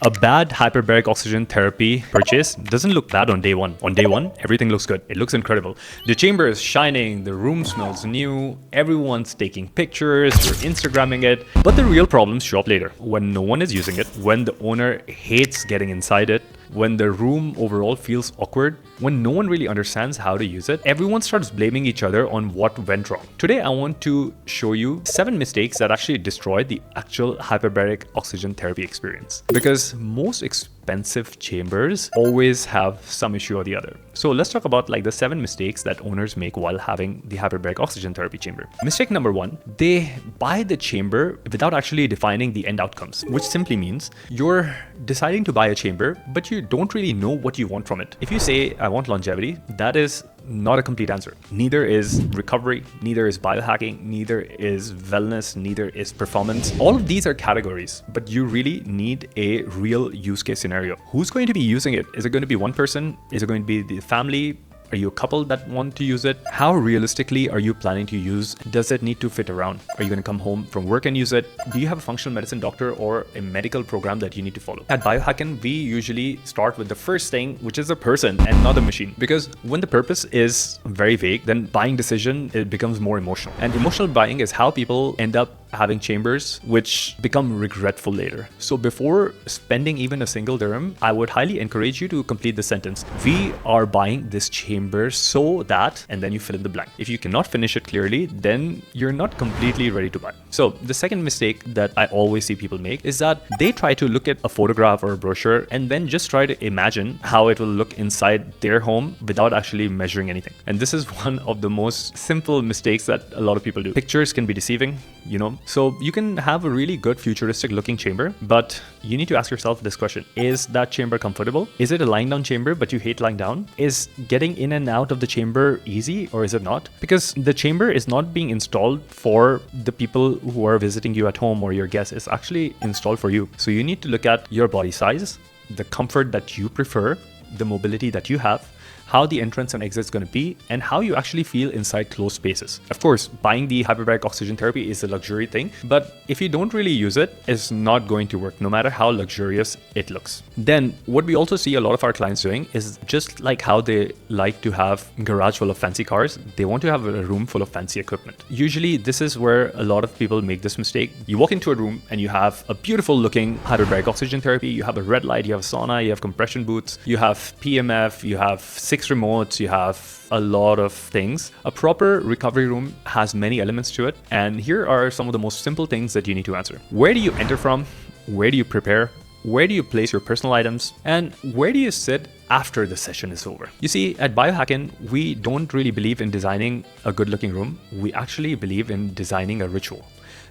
A bad hyperbaric oxygen therapy purchase doesn't look bad on day one. On day one, everything looks good. It looks incredible. The chamber is shining, the room smells new, everyone's taking pictures, you're Instagramming it. But the real problems show up later. When no one is using it, when the owner hates getting inside it, when the room overall feels awkward, when no one really understands how to use it, everyone starts blaming each other on what went wrong. Today, I want to show you 7 mistakes that actually destroy the actual hyperbaric oxygen therapy experience. Because most expensive chambers always have some issue or the other. So let's talk about like the 7 mistakes that owners make while having the hyperbaric oxygen therapy chamber. Mistake number 1, they buy the chamber without actually defining the end outcomes, which simply means you're deciding to buy a chamber, but you don't really know what you want from it. If you say, I want longevity, that is not a complete answer. Neither is recovery, neither is biohacking, neither is wellness, neither is performance. All of these are categories, but you really need a real use case scenario. Who's going to be using it? Is it going to be one person? Is it going to be the family? Are you a couple that want to use it? How realistically are you planning to use? Does it need to fit around? Are you going to come home from work and use it? Do you have a functional medicine doctor or a medical program that you need to follow? At Biohackn, we usually start with the first thing, which is a person and not a machine. Because when the purpose is very vague, then buying decision, it becomes more emotional. And emotional buying is how people end up having chambers which become regretful later. So before spending even a single dirham, I would highly encourage you to complete the sentence. We are buying this chamber so that, and then you fill in the blank. If you cannot finish it clearly, then you're not completely ready to buy. So the second mistake that I always see people make is that they try to look at a photograph or a brochure and then just try to imagine how it will look inside their home without actually measuring anything. And this is one of the most simple mistakes that a lot of people do. Pictures can be deceiving, you know. So you can have a really good futuristic looking chamber, but you need to ask yourself this question. Is that chamber comfortable? Is it a lying down chamber, but you hate lying down? Is getting in and out of the chamber easy or is it not? Because the chamber is not being installed for the people who are visiting you at home or your guests. It's actually installed for you. So you need to look at your body size, the comfort that you prefer, the mobility that you have, how the entrance and exit is going to be, and how you actually feel inside closed spaces. Of course, buying the hyperbaric oxygen therapy is a luxury thing, but if you don't really use it, it's not going to work, no matter how luxurious it looks. Then what we also see a lot of our clients doing is just like how they like to have a garage full of fancy cars, they want to have a room full of fancy equipment. Usually this is where a lot of people make this mistake. You walk into a room and you have a beautiful looking hyperbaric oxygen therapy, you have a red light, you have a sauna, you have compression booths, you have PMF, you have 6 remotes, you have a lot of things. A proper recovery room has many elements to it, and here are some of the most simple things that you need to answer. Where do you enter from? Where do you prepare? Where do you place your personal items? And where do you sit after the session is over? You see, at Biohackn, we don't really believe in designing a good looking room. We actually believe in designing a ritual.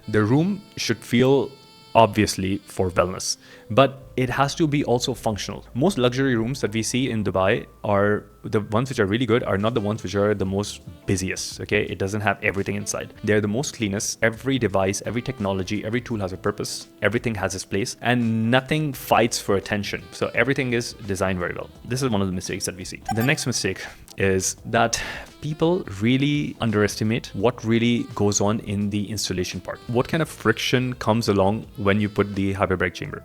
The room should feel obviously for wellness, but it has to be also functional. Most luxury rooms that we see in Dubai are the ones which are really good are not the ones which are the most busiest, okay? It doesn't have everything inside. They're the most cleanest. Every device, every technology, every tool has a purpose. Everything has its place and nothing fights for attention. So everything is designed very well. This is one of the mistakes that we see. The next mistake is that people really underestimate what really goes on in the installation part. What kind of friction comes along when you put the hyperbaric chamber?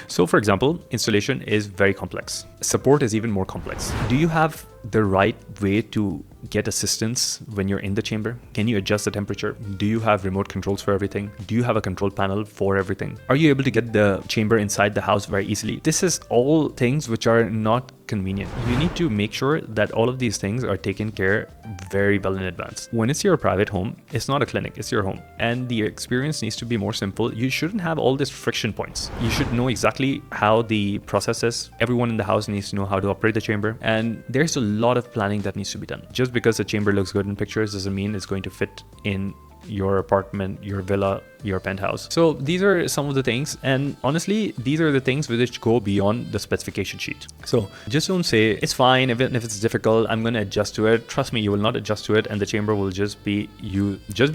So for example, installation is very complex. Support is even more complex. Do you have the right way to get assistance when you're in the chamber? Can you adjust the temperature? Do you have remote controls for everything? Do you have a control panel for everything? Are you able to get the chamber inside the house very easily? This is all things which are not convenient. You need to make sure that all of these things are taken care very well in advance. When it's your private home, it's not a clinic, it's your home. And the experience needs to be more simple. You shouldn't have all these friction points. You should know exactly how the process is. Everyone in the house needs to know how to operate the chamber. And there's a lot of planning that needs to be done. Just because the chamber looks good in pictures doesn't mean it's going to fit in your apartment, your villa, your penthouse. So these are some of the things, and honestly, these are the things which go beyond the specification sheet. So just don't say it's fine, even if it's difficult, I'm going to adjust to it. Trust me, you will not adjust to it, and the chamber will just be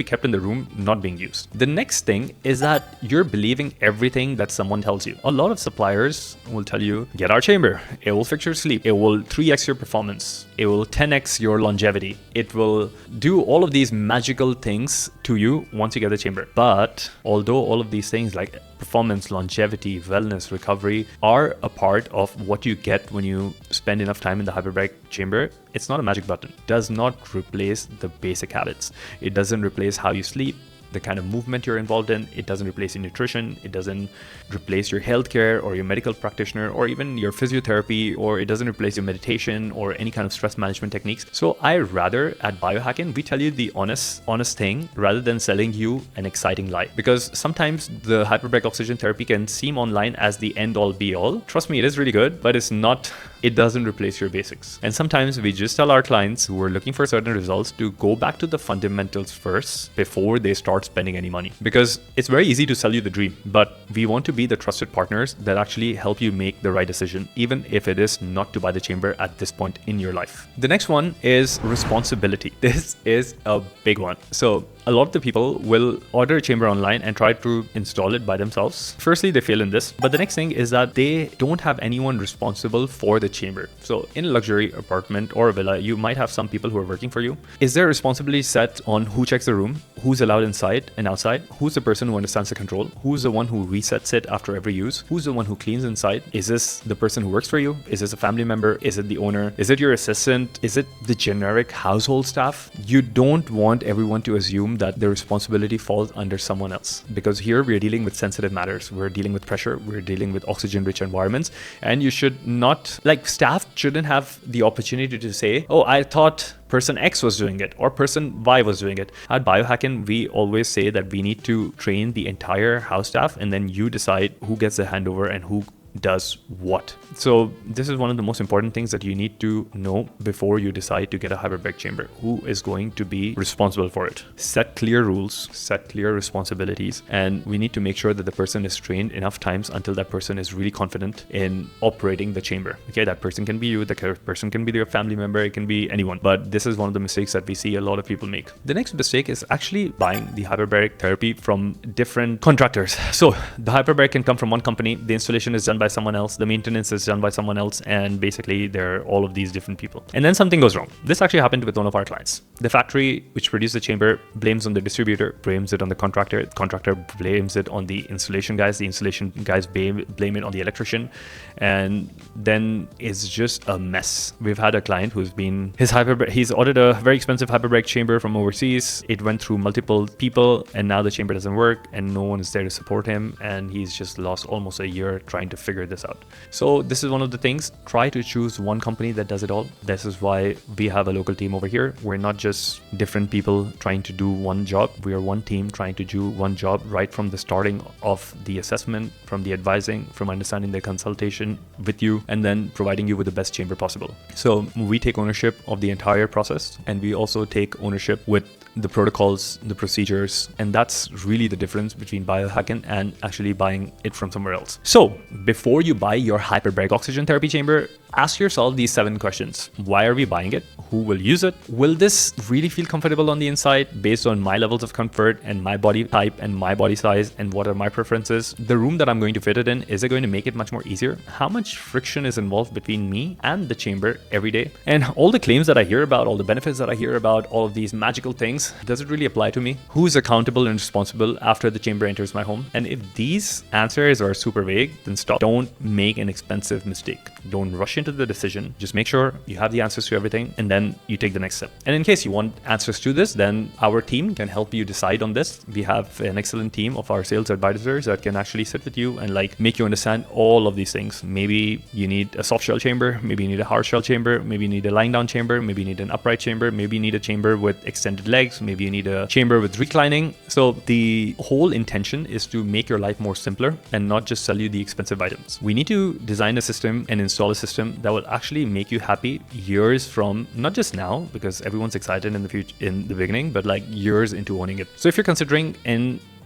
kept in the room, not being used. The next thing is that you're believing everything that someone tells you. A lot of suppliers will tell you, get our chamber, it will fix your sleep, it will 3x your performance, it will 10x your longevity, it will do all of these magical things to you once you get the chamber. But But although all of these things like performance, longevity, wellness, recovery are a part of what you get when you spend enough time in the hyperbaric chamber, it's not a magic button. It does not replace the basic habits. It doesn't replace how you sleep, the kind of movement you're involved in. It doesn't replace your nutrition. It doesn't replace your healthcare or your medical practitioner or even your physiotherapy, or it doesn't replace your meditation or any kind of stress management techniques. So I rather at Biohackn, we tell you the honest thing rather than selling you an exciting lie. Because sometimes the hyperbaric oxygen therapy can seem online as the end all be all. Trust me, it is really good, but it's not. It doesn't replace your basics. And sometimes we just tell our clients who are looking for certain results to go back to the fundamentals first before they start spending any money. Because it's very easy to sell you the dream, but we want to be the trusted partners that actually help you make the right decision, even if it is not to buy the chamber at this point in your life. The next one is responsibility. This is a big one. So a lot of the people will order a chamber online and try to install it by themselves. Firstly, they fail in this. But the next thing is that they don't have anyone responsible for the chamber. So in a luxury apartment or a villa, you might have some people who are working for you. Is there responsibility set on who checks the room, who's allowed inside and outside, who's the person who understands the control, who's the one who resets it after every use, who's the one who cleans inside? Is this the person who works for you? Is this a family member? Is it the owner? Is it your assistant? Is it the generic household staff? You don't want everyone to assume that the responsibility falls under someone else, because here we're dealing with sensitive matters. We're dealing with pressure. We're dealing with oxygen rich environments, and you should not, like, staff shouldn't have the opportunity to say, oh, I thought person X was doing it or person Y was doing it. At Biohackn, we always say that we need to train the entire house staff, and then you decide who gets the handover and who does what. So this is one of the most important things that you need to know before you decide to get a hyperbaric chamber. Who is going to be responsible for it? Set clear rules, set clear responsibilities, and we need to make sure that the person is trained enough times until that person is really confident in operating the chamber. Okay, that person can be you, the person can be your family member, it can be anyone. But this is one of the mistakes that we see a lot of people make. The next mistake is actually buying the hyperbaric therapy from different contractors. So the hyperbaric can come from one company, the installation is done by someone else, the maintenance is done by someone else, and basically they're all of these different people. And then something goes wrong. This actually happened with one of our clients. The factory which produced the chamber blames on the distributor, blames it on the contractor blames it on the installation guys blame it on the electrician, and then it's just a mess. We've had a client who's been, he's ordered a very expensive hyperbaric chamber from overseas. It went through multiple people, and now the chamber doesn't work and no one is there to support him, and he's just lost almost a year trying to figure this out. So this is one of the things. Try to choose one company that does it all. This is why we have a local team over here. We're not just different people trying to do one job. We are one team trying to do one job right from the starting of the assessment, from the advising, from understanding the consultation with you, and then providing you with the best chamber possible. So we take ownership of the entire process, and we also take ownership with the protocols, the procedures, and that's really the difference between Biohackn and actually buying it from somewhere else. So before you buy your hyperbaric oxygen therapy chamber, ask yourself these 7 questions. Why are we buying it? Who will use it? Will this really feel comfortable on the inside based on my levels of comfort and my body type and my body size, and what are my preferences? The room that I'm going to fit it in, is it going to make it much more easier? How much friction is involved between me and the chamber every day? And all the claims that I hear about, all the benefits that I hear about, all of these magical things, does it really apply to me? Who is accountable and responsible after the chamber enters my home? And if these answers are super vague, then stop. Don't make an expensive mistake. Don't rush into the decision. Just make sure you have the answers to everything, and then you take the next step. And in case you want answers to this, then our team can help you decide on this. We have an excellent team of our sales advisors that can actually sit with you and make you understand all of these things. Maybe you need a soft shell chamber, maybe you need a hard shell chamber, maybe you need a lying down chamber, maybe you need an upright chamber, maybe you need a chamber with extended legs, maybe you need a chamber with reclining. So the whole intention is to make your life more simpler and not just sell you the expensive items. We need to design a system and install a system that will actually make you happy years from, not just now, because everyone's excited in the future, in the beginning, but years into owning it. So if you're considering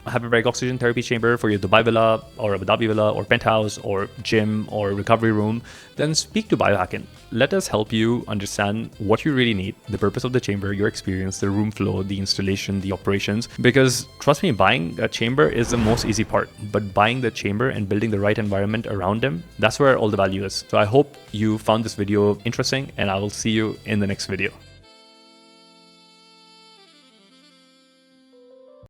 hyperbaric oxygen therapy chamber for your Dubai villa or Abu Dhabi villa or penthouse or gym or recovery room, then speak to Biohackn. Let us help you understand what you really need, the purpose of the chamber, your experience, the room flow, the installation, the operations. Because trust me, buying a chamber is the most easy part, but buying the chamber and building the right environment around them, that's where all the value is. So I hope you found this video interesting, and I will see you in the next video.